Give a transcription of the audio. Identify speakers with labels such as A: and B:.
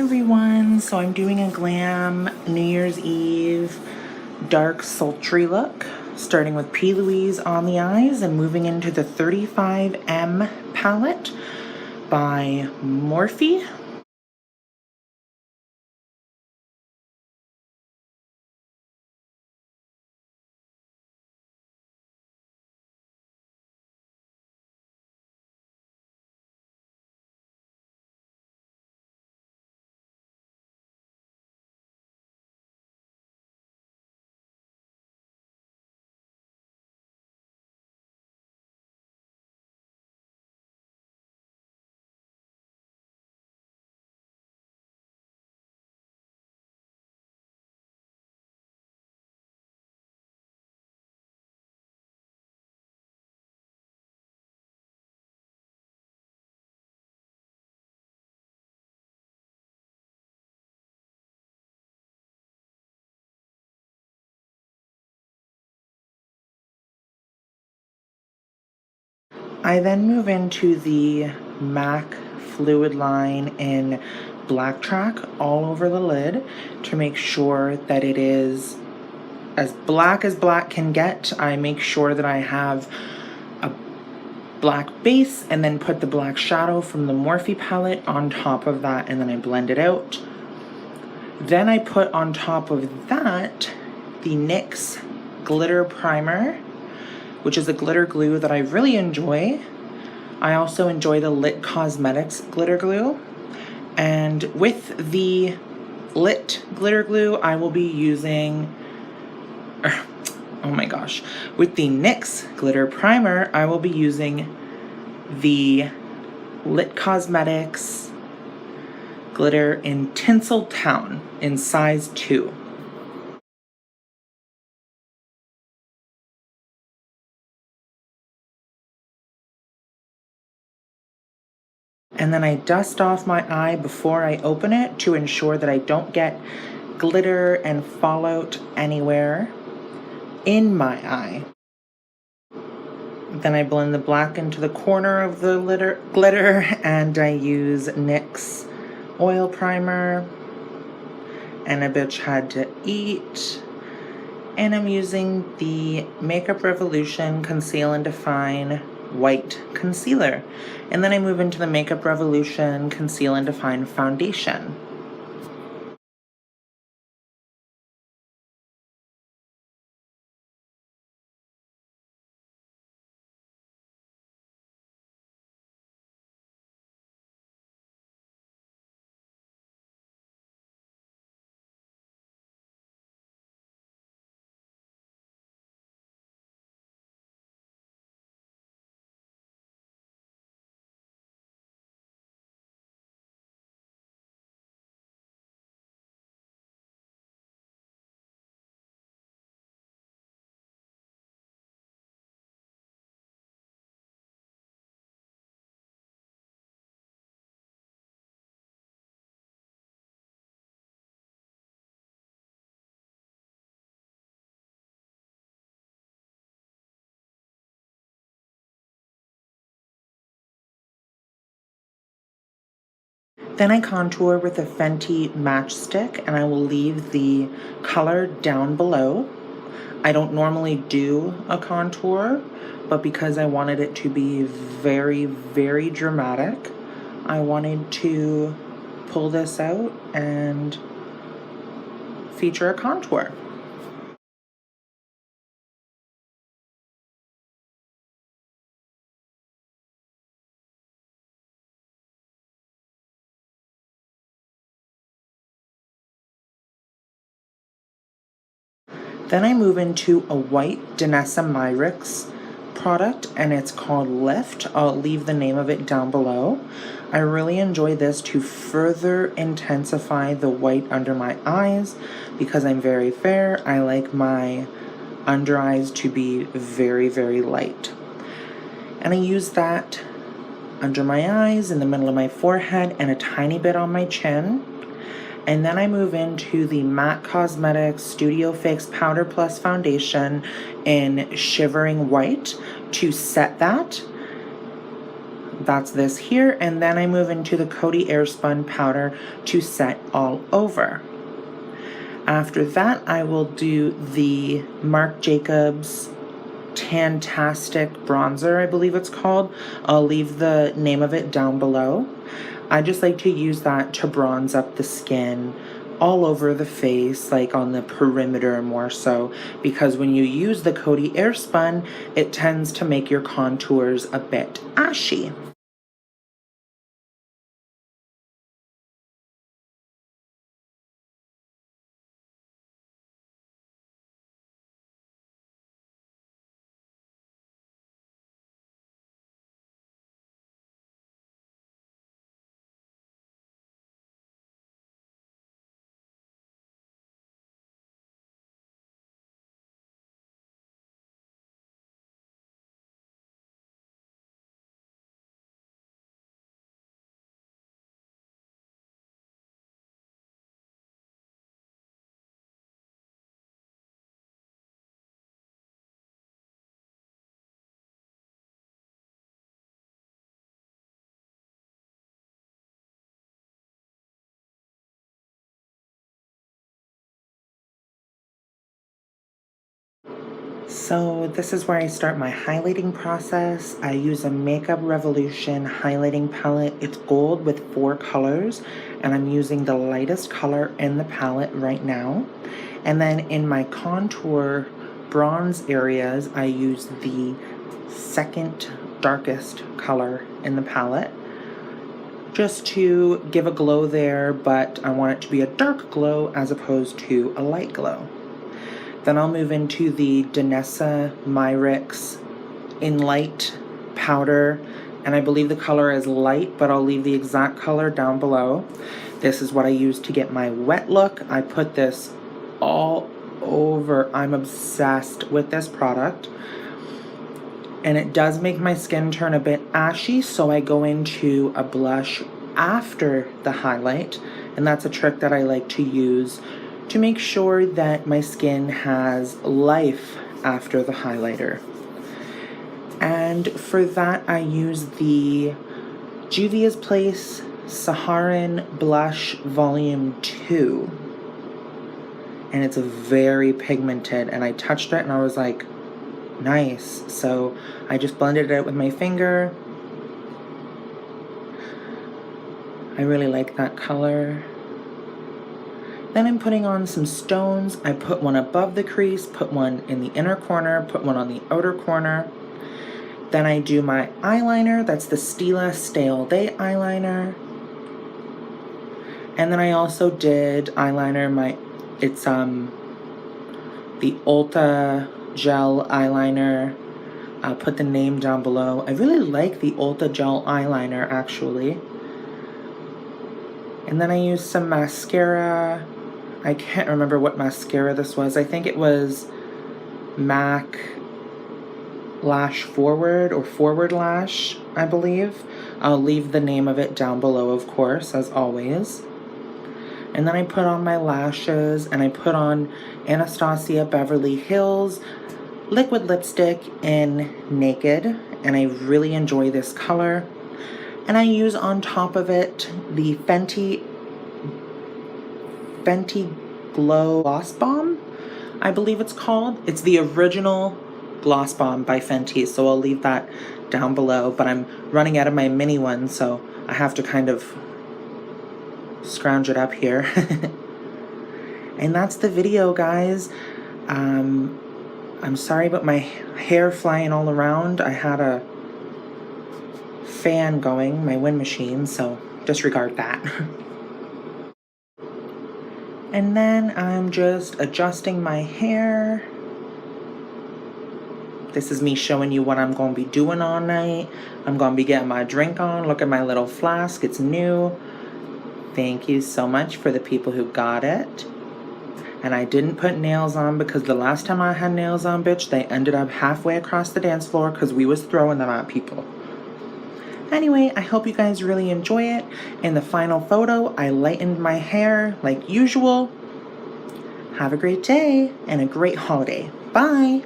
A: everyone, so I'm doing a Glam New Year's Eve dark sultry look, starting with P. Louise on the eyes and moving into the 35M palette by Morphe. I then move into the MAC Fluidline in Blacktrack all over the lid to make sure that it is as black can get. I make sure that I have a black base and then put the black shadow from the Morphe palette on top of that, and then I blend it out. Then I put on top of that the NYX Glitter Primer, which is a glitter glue that I really enjoy. I also enjoy the Lit Cosmetics glitter glue. And with the Lit glitter glue, I will be using, oh my gosh, with the NYX Glitter Primer, I will be using the Lit Cosmetics glitter in Tinseltown in size 2. And then I dust off my eye before I open it to ensure that I don't get glitter and fallout anywhere in my eye. Then I blend the black into the corner of the glitter and I use NYX Oil Primer and A Bitch Had to Eat. And I'm using the Makeup Revolution Conceal and Define white concealer. And then I move into the Makeup Revolution Conceal and Define foundation. Then I contour with a Fenty Matchstick and I will leave the color down below. I don't normally do a contour, but because I wanted it to be very, very dramatic, I wanted to pull this out and feature a contour. Then I move into a white Danessa Myricks product and it's called Lift. I'll leave the name of it down below. I really enjoy this to further intensify the white under my eyes because I'm very fair. I like my under eyes to be very, very light. And I use that under my eyes, in the middle of my forehead, and a tiny bit on my chin. And then I move into the MAC Cosmetics Studio Fix Powder Plus Foundation in Shivering White to set that. that's this here, and then I move into the Coty Airspun powder to set all over. After that, I will do the Marc Jacobs Tantastic bronzer, I believe it's called. I'll leave the name of it down below. I just like to use that to bronze up the skin all over the face, like on the perimeter more so, because when you use the Coty Airspun, it tends to make your contours a bit ashy. So this is where I start my highlighting process. I use a Makeup Revolution highlighting palette. It's gold with 4 colors, and I'm using the lightest color in the palette right now. And then in my contour bronze areas, I use the second darkest color in the palette, just to give a glow there, but I want it to be a dark glow as opposed to a light glow. Then I'll move into the Danessa Myricks Enlight powder, and I believe the color is light, but I'll leave the exact color down below. This is what I use to get my wet look. I put this all over. I'm obsessed with this product. And it does make my skin turn a bit ashy, so I go into a blush after the highlight, and that's a trick that I like to use to make sure that my skin has life after the highlighter. And for that, I use the Juvia's Place Saharan Blush Volume 2. And it's very pigmented, and I touched it and I was like, nice. So I just blended it out with my finger. I really like that color. Then I'm putting on some stones. I put one above the crease, put one in the inner corner, put one on the outer corner. Then I do my eyeliner. That's the Stila Stay All Day eyeliner. And then I also did eyeliner. It's the Ulta gel eyeliner. I'll put the name down below. I really like the Ulta gel eyeliner, actually. And then I used some mascara. I can't remember what mascara this was. I think it was MAC Lash Forward or Forward Lash, I believe. I'll leave the name of it down below, of course, as always. And then I put on my lashes, and I put on Anastasia Beverly Hills liquid lipstick in Naked, and I really enjoy this color. And I use on top of it the Fenty Glow Gloss Bomb, I believe it's called. It's the original Gloss Bomb by Fenty, so I'll leave that down below. But I'm running out of my mini one, so I have to kind of scrounge it up here. And that's the video, guys. I'm sorry about my hair flying all around. I had a fan going, my wind machine, so disregard that. And then I'm just adjusting my hair. This is me showing you what I'm going to be doing all night. I'm going to be getting my drink on. Look at my little flask. It's new. Thank you so much for the people who got it. And I didn't put nails on because the last time I had nails on, bitch, they ended up halfway across the dance floor because we was throwing them at people. Anyway, I hope you guys really enjoy it. In the final photo, I lightened my hair like usual. Have a great day and a great holiday. Bye!